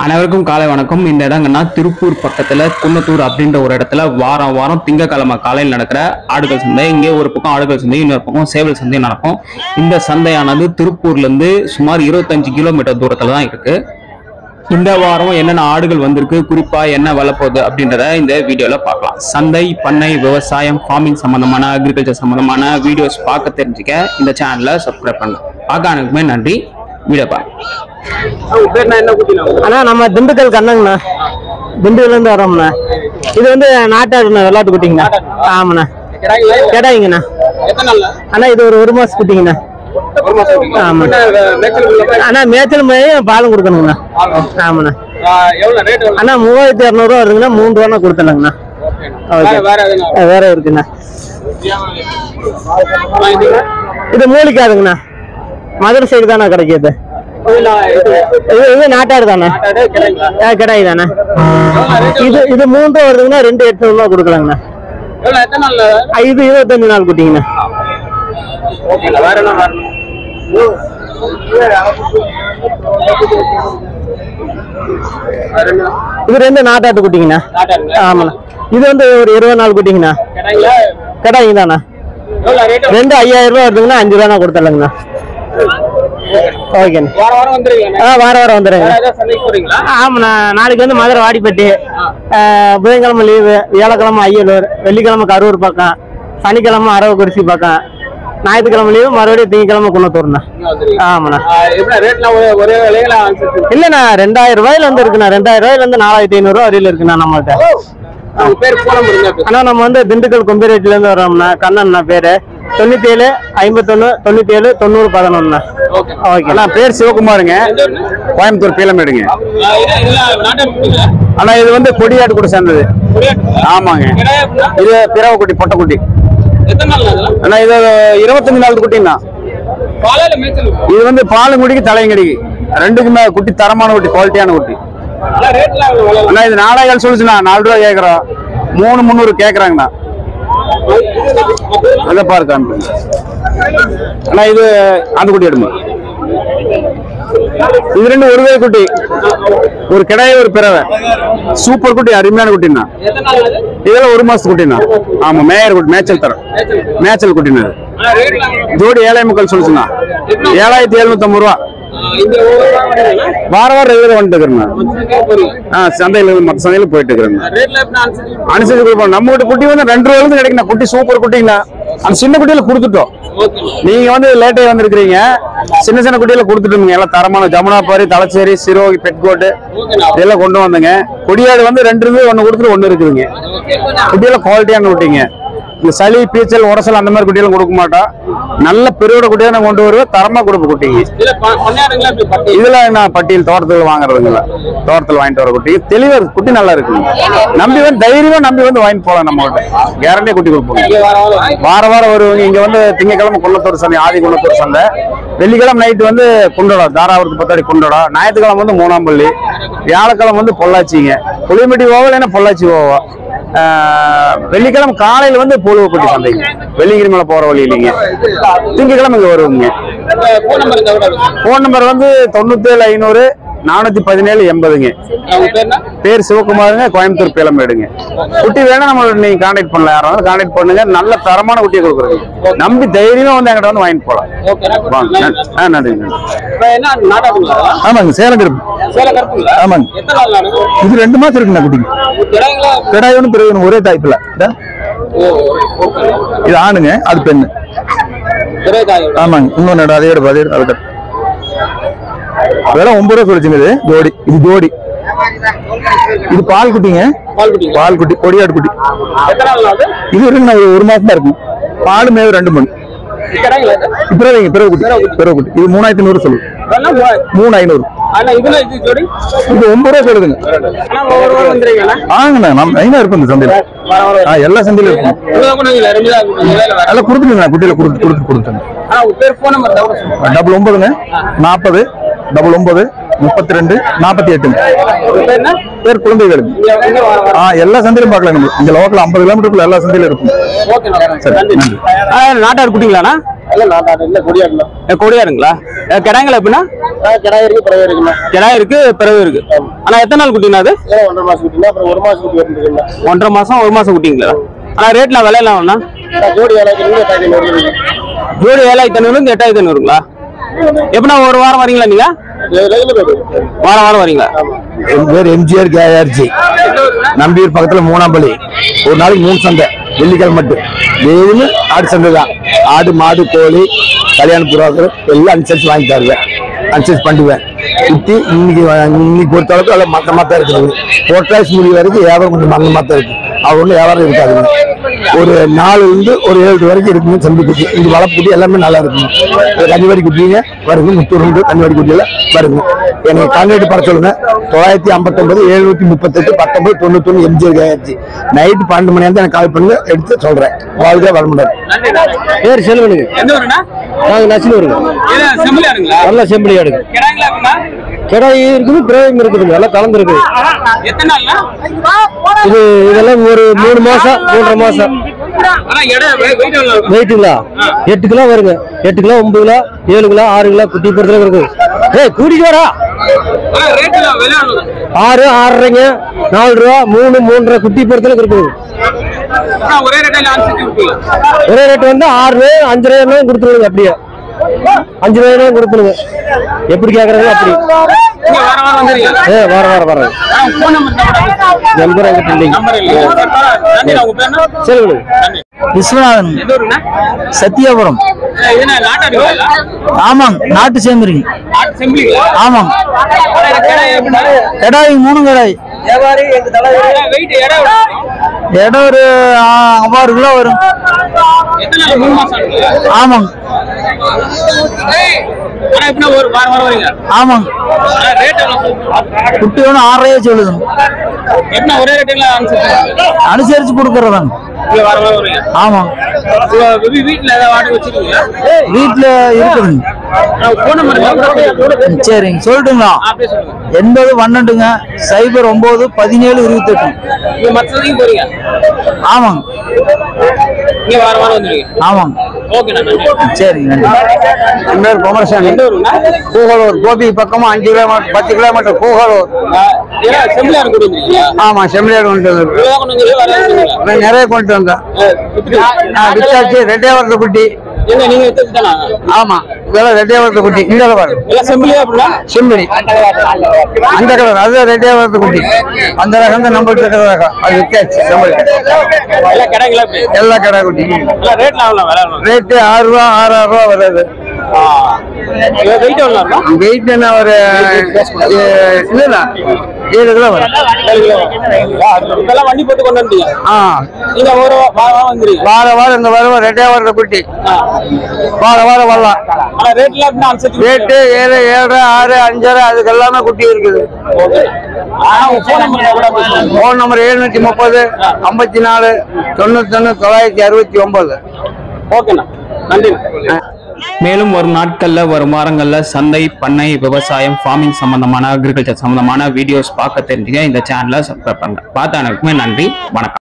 அனைவருக்கும் காலை வணக்கம். இந்த இடங்கன்னா திருப்பூர் பக்கத்துல குன்னத்தூர் அப்படின்ற ஒரு இடத்துல வாரம் வாரம் திங்கக்கிழமை காலையில் நடக்கிற ஆடுகள் சந்தை. இங்கே ஒரு பக்கம் ஆடுகள் சந்தை, இன்னொரு பக்கம் சேவல் சந்தை நடக்கும். இந்த சந்தையானது திருப்பூர்ல இருந்து சுமார் 25 கிலோமீட்டர் தூரத்துல தான் இருக்கு. இந்த வாரம் என்னென்ன ஆடுகள் வந்திருக்கு, குறிப்பா என்ன வளப்போகுது அப்படின்றத இந்த வீடியோல பார்க்கலாம். சந்தை, பண்ணை, விவசாயம், ஃபார்மிங் சம்பந்தமான, அக்ரிகல்ச்சர் சம்பந்தமான வீடியோஸ் பார்க்க தெரிஞ்சுக்க இந்த சேனலை சப்ஸ்கிரைப் பண்ணுங்க. பார்க்க அனைக்குமே நன்றி. வீடியோ பாருங்க. அண்ணா நம்ம திண்டுக்கல் கண்ணங்கண்ணா, திண்டுக்கல்ல இருந்து வரோம்ண்ணா. இது வந்து நாட்டாடுண்ணா, வெள்ளாட்டு குட்டிங்கண்ணா. ஆமாண்ணா, கெடாய்ங்கண்ணா. அண்ணா இது ஒரு மாசம் குட்டிங்கண்ணா. ஆமாண்ணா. அண்ணா மேய்ச்சல் மேயும் பாலும் கொடுக்கணுங்கண்ணா. ஆமாண்ணா. அண்ணா 3200 ரூபா வருதுங்கண்ணா. 3 ரூபா கொடுத்துடலாங்கண்ணா. வேற இருக்குண்ணா. இது மூலிக்காதுங்கண்ணா, மதுரை சைடு தானே கிடைக்கிது. இது நாட்டாடு தானே, கடாய் தானே. இது 3 ரூபா வருதுங்கண்ணா. 2800 ரூபா கொடுக்கலாங்கண்ணா. இது 25 நாள் குட்டிங்கண்ணா. இது 2 நாட்டாட்டு குட்டிங்கண்ணா. ஆமாண்ணா. இது வந்து ஒரு 20 நாள் குட்டிங்கண்ணா. கடாய்ங்க தானே. 2 5000 ரூபா வருதுங்கண்ணா. 5 ரூபா கொடுத்துடலாங்கண்ணா. ஓகேண்ணா. வாரம் வந்துடுங்க. ஆமாண்ணா. நாளைக்கு வந்து மதுரை வாடிப்பட்டி, புதன்கிழமை லீவு, வியாழக்கிழமை அய்யலூர், வெள்ளிக்கிழமை கரூர் பக்கம், சனிக்கிழமை அரவக்குறிச்சி பக்கம், ஞாயிற்றுக்கிழமை லீவு, மறுபடியும் திங்கக்கிழமை குன்னத்தூர்ண்ணா. ஆமாண்ணா. இல்லண்ணா, 2000 ரூபாயில வந்து இருக்குண்ணா. 2000 ரூபாயில இருந்து 4500 ரூபா வரையில இருக்குண்ணா நம்மள்ட்ட. ஆனா நம்ம வந்து திண்டுக்கல் கொம்பேரியில இருந்து வரோம்ண்ணா. கண்ணண்ணா பேரு. 97 51 97 90 11. ஓகே. பேர் சிவகுமாருங்க, கோயம்புத்தூர் பீலமேடுங்க. ஆனா இது வந்து கொடியாட்டு கூட சேர்ந்தது. ஆமாங்க. இது பிறவ குட்டி, பொட்டை குட்டி. ஆனா இது 25 நாள் குட்டின்னா. இது வந்து பாலும் குடிக்கு தலையும் கடிக்கு ரெண்டுக்குமே குட்டி தரமான குட்டி, குவாலிட்டியான குட்டி. ஆனா இது 4000 சொல்லுச்சுண்ணா. 4 ரூபா கேக்குறோம். 3,300 கேக்குறாங்கண்ணா. அதை பாருங்க. ஆனா இது அந்த குட்டி எடுங்க. இது 2 ஒரு வகை குட்டி, ஒரு கிடாய ஒரு பிறவை. சூப்பர் குட்டி, அருமையான குட்டினா. இதெல்லாம் 1 மாசத்து குட்டினா. ஆமா, மேயர் குட்டி, மேய்ச்சல் தரம், மேய்ச்சல் குட்டினா. ஜோடி 7,300 சொல்லுச்சுண்ணா. 7750 ரூபா. வாரம் ரெகுலரா வந்துட்டு இருக்கிறேன். சந்தையில மற்ற சந்தையில போயிட்டு இருக்கிறேன். அனுசரிச்சு கொடுப்போம். நம்ம வீட்டு குட்டி வந்து 2 ரூபாய்க்கு கிடைக்கும். குட்டி சூப்பர் குட்டிங்களா. அந்த சின்ன குட்டியில கொடுத்துட்டோம். நீங்க வந்து லேட்டே வந்திருக்கிறீங்க. சின்ன சின்ன குட்டியில கொடுத்துட்டோம். எல்லாம் தரமான ஜமுனாபாரி, தலச்சேரி, சிரோகி, பெட்கோட்டு இதெல்லாம் கொண்டு வந்தங்க. கொடியாடு வந்து 2 இருந்து 1 கொடுத்துட்டு 1 இருக்குதுங்க. குட்டியெல்லாம் குவாலிட்டியான குட்டிங்க. இந்த சளி, பீச்சல், உரசல் அந்த மாதிரி குட்டியெல்லாம் கொடுக்க மாட்டோம். நல்ல பெருவோட குட்டியான கொண்டு வருவேன். தரமா கொடுப்ப குட்டிங்க. இதுல நான் பட்டியல் தோட்டத்துல வாங்குறதுங்களா, தோட்டத்துல வாங்கிட்டு வர குட்டி தெளிவா குட்டி நல்லா இருக்குங்க. நம்பி வந்து தைரியமா நம்பி வந்து வாங்கிட்டு போகலாம். நம்ம கிட்ட கேரண்டியா குட்டி கொடுப்போம். வாரம் வருவாங்க. இங்க வந்து திங்கக்கிழமை குன்னத்தூர் சந்தை, ஆதி குன்னத்தூர் சந்தை. வெள்ளிக்கிழமை நைட்டு வந்து குண்டோடா, தாராபுரத்து பத்தாடி குண்டோடா. ஞாயிற்றுக்கிழமை வந்து மூணாம்பள்ளி. வியாழக்கிழமை வந்து பொள்ளாச்சிங்க. புளியம்பட்டி ஓவல், ஏன்னா பொள்ளாச்சி ஓவா. வெள்ளிக்கிழமை காலையில வந்து பொழுவப்பட்டி சந்தைங்க. வெள்ளிங்கிரி மேல போற வழி இல்லைங்க. திங்கக்கிழமை இங்க வருவோங்க. போன் நம்பர் வந்து 97 500 417 80ங்க. பேர் சிவகுமாருங்க, கோயம்புத்தூர் பீலமேடுங்க. குட்டி வேணா நம்ம நீங்க கான்டாக்ட் பண்ணலாம். யாராவது கான்டாக்ட் பண்ணுங்க. நல்ல தரமான குட்டியை கொடுக்குறீங்க. நம்பி தைரியமா வந்து எங்கிட்ட வந்து வாங்கிட்டு போலாம். நன்றிங்க. ஆமாங்க, சேலம் கருப்பு. ஆமாங்க. இது 2 மாசம் இருக்குண்ணா குட்டிங்க. கிடாய் ஒன்று பிறகு ஒரே தாய்ப்புல. இது ஆணுங்க, அது பெண்ணு. ஆமாங்க. இன்னொன்னு அதோட வேற 9 ரூபா சொல்லிச்சுங்க. ஜோடி, இது ஜோடி. இது பால் குட்டிங்க. பால் குட்டி, கொடியாடு குட்டி. இது இருக்குண்ணா, 1 மாசம் தான் இருக்கும். பால் மேவு 2 மணி. பிறவைங்க, பிறகு குட்டி, பிறகு குட்டி. இது 3500 சொல்லுது. 3500. இது 9 ரூபா சொல்லுதுங்க. ஆங்கண்ணா, நம்ம மெயினா இருக்கும் இந்த சந்தையில. எல்லா சந்தையிலும் இருக்கும். எல்லாம் கொடுத்துருங்க. குட்டியில கொடுத்துருங்க. 99 40 99 32 48. பேர் குழந்தைகள். எல்லா சந்தையிலும் பார்க்கலாம். நம்ம இங்க லோக்கல் 50 கிலோமீட்டருக்குள்ள எல்லா சந்தையிலும் இருக்கும். நாட்டார் குட்டிங்களாண்ணா? கொடியாருங்களா? கிடாய்ங்களா எப்படின்னா? கிடாய் இருக்கு, பிறகு இருக்குண்ணா. கிடாய் இருக்கு, பிறகு இருக்கு. ஆனா எத்தனை நாள் குட்டினா அது? 1.5 மாசம் குட்டினா, அப்புறம் 1 மாசம் குட்டி வந்துருக்குண்ணா. 1.5 மாசம் 1 மாசம் குட்டிங்களா? ஆனா ரேட்லாம் விலையெல்லாம் ஜோடி 7,500 இருக்கு. ஜோடி 7,500 8,500ங்களா? எப்படின்னா ஒரு வாரம் வரீங்களா நீங்க? வாரம் வாரம் வரீங்களா? என் பேர் எம்ஜிஆர் கேஆர்ஜி. நம்பியூர் பக்கத்துல 3ஆம் பள்ளி. ஒரு நாளைக்கு 3 சந்தை, வெள்ளிக்கிழமை மட்டும். டெய்லி ஆடு சந்தை தான். ஆடு மாடு கோழி கல்யாண புறாக்கள் எல்லாம் அனுசரிச்சு வாங்கி தருவேன், அனுசரிச்சு பண்ணுவேன். குட்டி இன்னைக்கு பொறுத்தளவுக்கு எல்லாம் மந்தமாக தான் இருக்குது. புரட்டாசி முடிவு வரைக்கும் வியாபாரம் கொஞ்சம் மந்தமாக தான் இருக்கு. அது ஒன்றும் வியாபாரம் இருக்காதுங்க. ஒரு 4 ஒரு 7 வரைக்கும் இருக்குங்க. சந்தி குட்டி இங்க வளர்ப்பு குட்டி எல்லாமே நல்லா இருக்குங்க. கன்னிவாடி குட்டிங்க வருங்க, முத்தூர் கன்னிவாடி குட்டியெல்லாம் வருங்க. எனக்கு கான்டாக்ட் பண்ண சொல்லுங்க. 959 738 1991 எம்ஜிஆர் கேஆர்ஜி. நைட்டு 12 மணி எனக்கு கால் பண்ணுங்க, எடுத்து சொல்றேன். வாழ்க்கை வர முடியாது. பேர் செல்வனுங்க. நாங்க நசிலூருங்க. நல்லா செம்பிளியா இருக்கு. கிடாய் இருக்குது, பிரேம் இருக்குதுங்க. எல்லாம் கலந்து இருக்குது. இதெல்லாம் ஒரு 3 மாசம் 3.5 மாசம் வெயிட்டுங்களா? 8 கிலோ வருங்க. 8 கிலோ 9 கிலோ 7 கிலோ 6 கிலோ குட்டி பொறுத்தல இருக்கு. கூட்டிட்டு வரா 6 6.5 4 ரூபா 3 3.5 குட்டி பொறுத்தல இருக்குது. ஒரே ரேட் வந்து 6 5 கொடுத்துருங்க. அப்படியே 5 ரூபாய் கொடுத்துருங்க. எப்படி கேக்குறாங்க அப்படி. வாரம் வர விஸ்வநாதன், சத்தியாபுரம். ஆமாங்க, நாட்டு சேம்பரி. ஆமாங்க, கிடாய் 3 கிடாய். இடம் ஒரு 6 கிலோ வரும். ஆமாங்க ஆமாங்க. குட்டி ஒன்று 6.5 சொல்லுது. அனுசரிச்சு கொடுக்கறதாங்க. ஆமா, வீட்டுல இருக்குதுங்க. சரிங்க, சொல்லட்டுங்களா? 80 12ங்க 09 17 28. ஆமாங்க ஆமாங்க. சரிங்க, என் பேர் குமரசாமி. கூகலூர் கோபி பக்கமா 5 கிலோமீட்டர் 10 கிலோமீட்டர் கூகலூர். ஆமா, செம்மறியாடு கொண்டு வந்து நிறைய கொண்டு வந்தேன். விசாரிச்சு 2 வருஷ குட்டி. ஆமா, இதெல்லாம் 2 வருஷ குட்டி. இந்த செம்மறி அந்த கலர் அது 2 வருஷ குட்டி. அந்த ரகம் தான் நம்ம ரகம். அது வித்தியாச்சு. எல்லா கடை குட்டி ரேட்டு 6 ரூபா 6.5 ரூபா வருது. வெயிட் என்ன ஒரு 7 கிலோ வரும். வண்டி போட்டு கொண்டு வந்தீங்க. வாரம் இந்த வருவா 2 வருஷ குட்டி. வாரம் வரலாம். ரேட்டு 7 7.5 6 5.5 அதுக்கு எல்லாமே குட்டி இருக்குது. Phone number 730 54 91 969. ஓகேண்ணா, நன்றி. மேலும் வரும் நாட்கள்ல வரும் வாரங்கள்ல சந்தை, பண்ணை, விவசாயம், ஃபார்மிங் சம்பந்தமான, அக்ரிகல்ச்சர் சம்பந்தமான வீடியோஸ் பார்க்க தெரிஞ்சுங்க. இந்த சேனலை சப்ஸ்கிரைப் பண்ணுங்க. பார்த்த அனைவருக்குமே நன்றி, வணக்கம்.